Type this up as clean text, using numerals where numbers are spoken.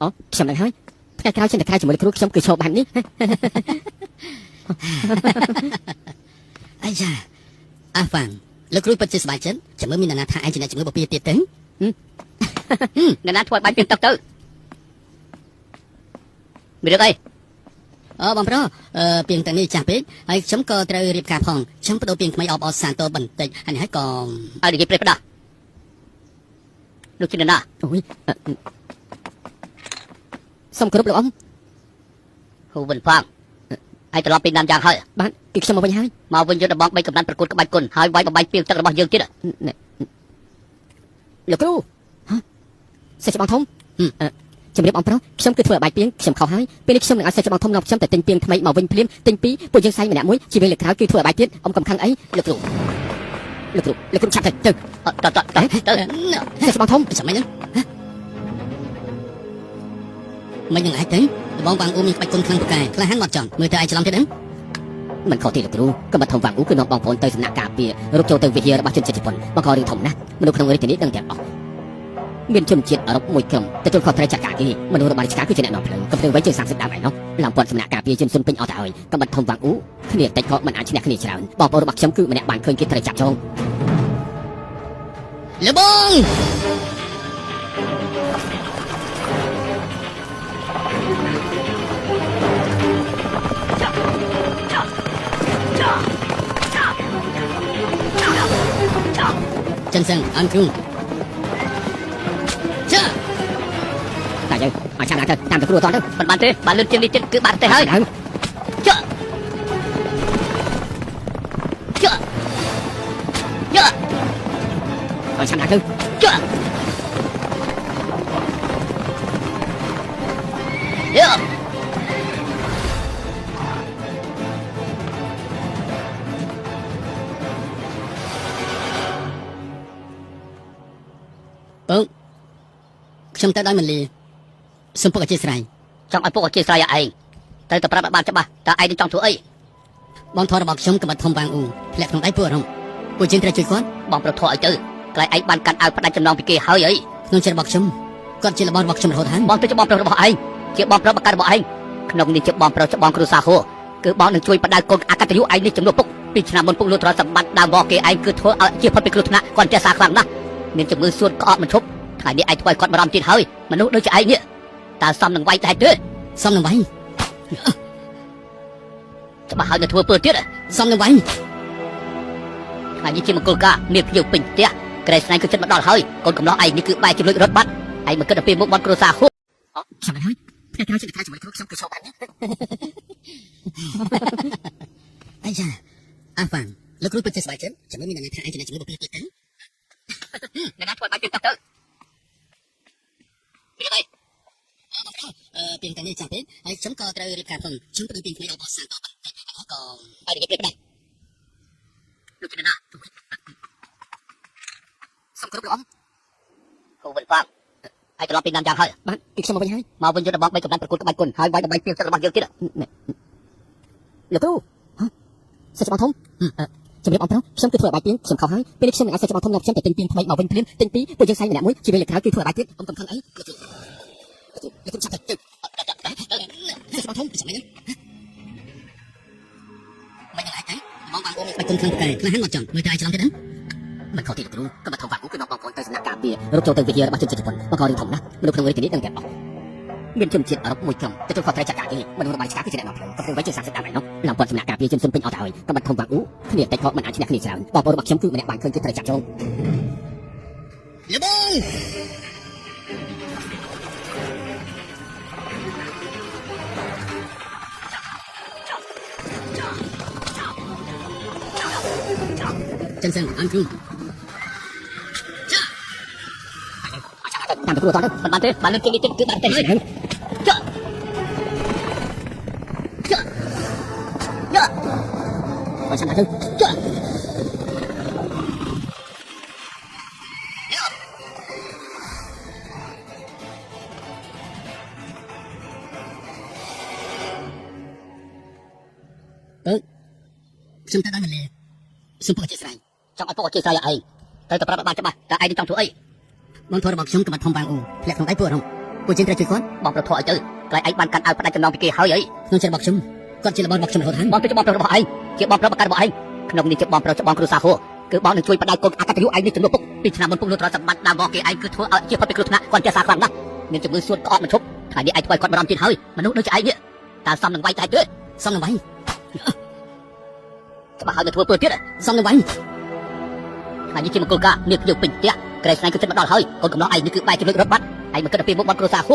អូខ្ញុំនឹងហើយថ្ងៃក្រោយខ្ញុំទៅក្រៅជាមួយលោកគ្រូខ្ញុំគឺឈប់បែបនេះអាយ៉ាអាហ្វាំងលោកគ្រូពិតជាសប្បាយចិត្តចាំមើលមានអ្នកណាថាឯងជាអ្នកជំងឺបពីទៀតទេអ្នកណាធ្វើឲ្យបាញ់ពីទឹកទៅមានរឿងអីបងប្រុសពីងទាំងនេះចាស់ពេកហើយខ្ញុំក៏ត្រូវរៀបការផងខ្ញុំបដូរពីងថ្មីអបអរសាទរបន្តិចហើយនេះហើយក៏ឲ្យនិយាយព្រេះផ្ដាស់លោកជាអ្នកណាអូយសូមគោរពលោកអង្គហ៊ូវិនផាងឯងត្រឡប់ពីណានយ៉ាងហើយបាទគឺខ្ញុំមកវិញហើយមកវិញយកដបង3កំណាត់ប្រកួតក្បាច់គុណហើយវាយបបាញ់ពីងទឹករបស់យើងទៀតលោកគ្រូសិស្សច្បងធំជំរាបអង្គប្រុសខ្ញុំគឺធ្វើឲ្យបាយពីងខ្ញុំខុសហើយពេលនេះខ្ញុំនឹងឲ្យសិស្សច្បងធំនាំខ្ញុំទៅទិញពីងថ្មីមកវិញភ្លាមទិញពីពួកយើងសាយម្នាក់មួយជីវិតលើក្រោយគឺធ្វើឲ្យបាយទៀតអ៊ំកំខឹងអីលោកគ្រូឆាប់ទៅទៅសិស្សច្បងធំចាំមិនមិននឹងអាចទៅបងវាងអ៊ូមានក្បាច់គុណខ្លាំងពូកែក្លាហានមកចង់មើលទៅឯងច្រឡំទៀតមិនខុសទេលោកគ្រូក៏បាត់ធំវាងអ៊ូគឺនាំបងប្អូនទៅសំណាក់ការពាររកចូលទៅវិហាររបស់ជនជាតិជប៉ុនមកក៏រឿងធំណាស់មនុស្សក្នុងរាជធានីដឹងទាំងអស់មានជនជាតិអឺរ៉ុបមួយក្រុមទទួលខុសត្រូវចាត់ការគេមនុស្សរបស់រាជការគឺជាអ្នកនាំផ្លូវកំពុងវៃជើង30ដើមឯណោះឡើងពាន់សំណាក់ការពារជនសុនពេញអស់ទៅហើយក៏បាត់ធំវាងអ៊ូគ្នាតិចក៏មិនអាចឈ្នះគ្នាច្រើនបងប្អូនរបស់ខ្ញុំគឺម្នាក់បានឃើញគេត្រូវចាប់ចងលបងចិនសឹងអនគ្រូចាតែយើងឲ្យចាំឡើងទៅតាមទៅគ្រូអត់ទៅមិនបានទេបានលឿនជាងនេះទៀតគឺបានទេហើយចាឲ្យចាំឡើងទៅចាបងខ្ញុំទៅដោយមលីសូមពុកអធិស្ឋានចង់ឲ្យពុកអធិស្ឋានឯងទៅប្រាប់ឲ្យបានច្បាស់តើឯងនឹងចង់ធ្វើអីបងធររបស់ខ្ញុំក្បត់ធំវាងអ៊ូធ្លាក់ក្នុងដៃពួករំពួកជាងត្រូវជួយគាត់បងប្រធរឲ្យទៅកន្លែងឯងបានកាន់ឲ្យផ្ដាច់ចំណងពីគេហើយអីក្នុងចិត្តរបស់ខ្ញុំគាត់ជារបស់ខ្ញុំរហូតហើយបងទៅជាបងប្រុសរបស់ឯងជាបងប្រុសបការបស់ឯងក្នុងនេះជាបងប្រុសច្បងគ្រូសាហូគឺបងនឹងជួយបដៅកូនអកតញ្ញូឯងនេះចំនួនពុកពីឆ្នាំមុនពុកលួចទ្រព្យសម្បត្តិដើមរបស់គេឯងគឺធ្វើឲ្យជាផុតពីគ្រោះថ្នាក់គាត់ចេះសាខ្លាំងណាស់មានជំងឺសួតក្អកមិនឈប់ថ្ងៃនេះឯងធ្វើឲ្យគាត់បារម្ភទៀតហើយមនុស្សដូចជាឯងនេះតើសមនឹងវាយដែរទេសមនឹងវាយច្បាស់ហើយនៅធ្វើពើទៀតសមនឹងវាយថ្ងៃនេះជាមង្គលការមានភ្ញៀវពេញផ្ទះក្រែស្នែងគឺចិត្តមកដល់ហើយកូនកំឡោះឯងនេះគឺបែរជាលួចរត់បាត់ឯងមកគិតទៅពីមុខបនគ្រួសារហួខ្ញុំហើយថ្ងៃក្រោយខ្ញុំទៅជាមួយគ្រូខ្ញុំគឺឈប់បែបនេះអាយ៉ាអាហ្វាំងលោកគ្រូពិតជាសប្បាយចិត្តចាំមើលមានអ្នកថាឯងជាអ្នកជំងឺបពីទៀតទេអ្នកណាធ្វើឲ្យបាច់ពីទឹកទៅមានអីពីងទាំងនេះចាំពេកហើយខ្ញុំក៏ត្រូវរៀបការផងខ្ញុំទៅពីងថ្មីអបអរសាទរបន្តិចហើយក៏ឲ្យនិយាយព្រេះផ្ដាស់លោកជាអ្នកណាសូមគោរពលោកអង្គហ៊ូវិនផាងឯងត្រឡប់ពីណានយ៉ាងហើយបាទគឺខ្ញុំមកវិញហើយមកវិញយកដបង3កំណាត់ប្រកួតក្បាច់គុណហើយវាយបបាញ់ពីងទឹករបស់យើងទៀតលោកគ្រូសិស្សច្បងធំជំរាបអង្គប្រុសខ្ញុំគឺធ្វើឲ្យបាយពីងខ្ញុំខុសហើយពេលនេះខ្ញុំនឹងឲ្យសិស្សច្បងធំនាំខ្ញុំទៅទិញពីងថ្មីមកវិញភ្លាមទិញពីពួកយើងសាយម្នាក់មួយជីវិតលើក្រោយគឺធ្វើឲ្យបាយទៀតអ៊ំកំខឹងអីលោកចាប់ទៅសិស្សច្បងធំចាំមិនអាចទៅបងបាងអ៊ំបាច់គុណខ្លាំងតែក្លាហានមកចង់មើលទៅឯងច្រឡំទៀតមិនខុសទេលោកគ្រូក៏បាត់ធំវាងអ៊ូគឺនាំបងប្អូនទៅសំណាក់ការពាររកចូលទៅវិហាររបស់ជនជាតិជប៉ុនមកក៏រឿងធំណាស់មនុស្សក្នុងរាជធានីដឹងទាំងអស់មានជនជាតិអឺរ៉ុបមួយក្រុមទទួលខុសត្រូវចាត់ការគេមនុស្សរបស់រាជការគឺជាអ្នកនាំផ្លូវក៏ព្រមវៃជើង30ដើមឯណោះឡើងពាន់សំណាក់ការពារជនសុនពេញអស់ទៅហើយក៏បាត់ធំវាងអ៊ូគ្នាតិចក៏មិនអាចឈ្នះគ្នាច្រើនបងប្អូនរបស់ខ្ញុំគឺម្នាក់បានឃើញគេត្រូវចាប់ចងលបងចិនសឹងអនគ្រូតាមទៅគ្រូអត់ទៅមិនបានទេបានលឿនជាងនេះទៀតគឺបានទេហើយឲ្យចាំទៅខ្ញុំទៅដល់មលីសូមពុកអធិស្ឋានចង់ឲ្យពុកអធិស្ឋានឯងទៅប្រាប់ឲ្យបានច្បាស់តើឯងចង់ធ្វើអីបងធររបស់ខ្ញុំក្បត់ធំវាងអ៊ូធ្លាក់ក្នុងដៃពួករំ ពួកយើងត្រូវជួយគាត់ បងប្រុសធေါ်ឲ្យទៅកន្លែងឯងបានកាន់ឲ្យផ្ដាច់ចំណងពីគេហើយអី ក្នុងចិត្តរបស់ខ្ញុំគាត់ជារបស់ខ្ញុំរហូតហើយ បងគឺជាបងប្រុសរបស់ឯងជាបងប្រុសបកកើតរបស់ឯងក្នុងនេះជាបងប្រុសច្បងគ្រួសារហួរគឺបងនឹងជួយបដៅកូនអកតញ្ញូឯងនេះចំនួនពុកពីឆ្នាំមុនពុកលុតរត់សម្បត្តិដើមមកគេឯងគឺធ្វើឲ្យជាផុតពីគ្រោះថ្នាក់គាត់ចេះសារខ្លាំងណាស់មានជំងឺសួតក្អកមិនឈប់ថ្ងៃនេះឯងធ្វើឲ្យគាត់បារម្ភទៀតហើយមនុស្សដូចជាឯងនេះតើសមនឹងវាយតែទេ សំនឹងវាយ ច្បាស់ហើយទៅធ្វើពើទៀត សំនឹងវាយ ថ្ងៃនេះជាមង្គលការនេះភ្ញៀវពេញផ្ទះក្រែស្នៃគឺចិត្តមកដល់ហើយកូនកំឡោះឯងនេះគឺបែរចំណុចរត់បាត់ឯងមកគិតពីមុខបាត់គ្រួសារ